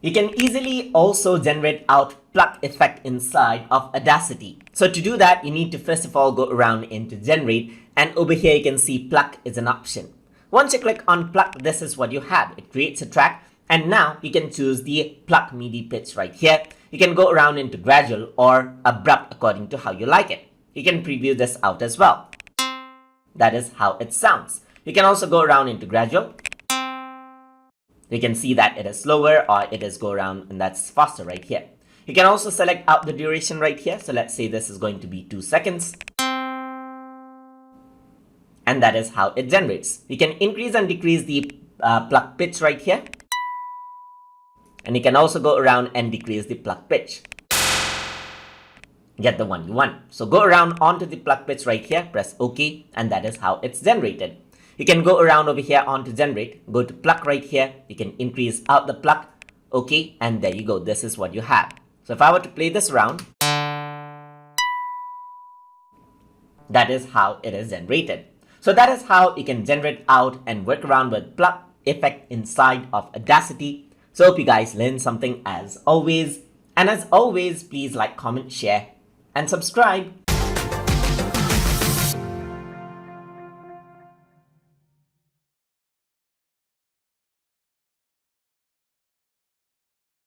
You can easily also generate out Pluck effect inside of Audacity. So to do that, you need to first of all go around into generate, and over here you can see Pluck is an option. Once you click on Pluck, this is what you have. It creates a track, and now you can choose the Pluck MIDI pitch right here. You can go around into gradual or abrupt according to how you like it. You can preview this out as well. That is how it sounds. You can also go around into gradual. You can see that it is slower or it is go around and that's faster right here. You can also select out the duration right here. So let's say this is going to be 2 seconds. And that is how it generates. You can increase and decrease the Pluck pitch right here. And you can also go around and decrease the Pluck pitch. Get the one you want. So go around onto the Pluck pitch right here, press OK, and that is how it's generated. You can go around over here onto generate, go to Pluck right here, you can increase out the Pluck, OK, and there you go, this is what you have. So if I were to play this around, that is how it is generated. So that is how you can generate out and work around with Pluck effect inside of Audacity. So hope you guys learned something as always. And as always, please like, comment, share, and subscribe.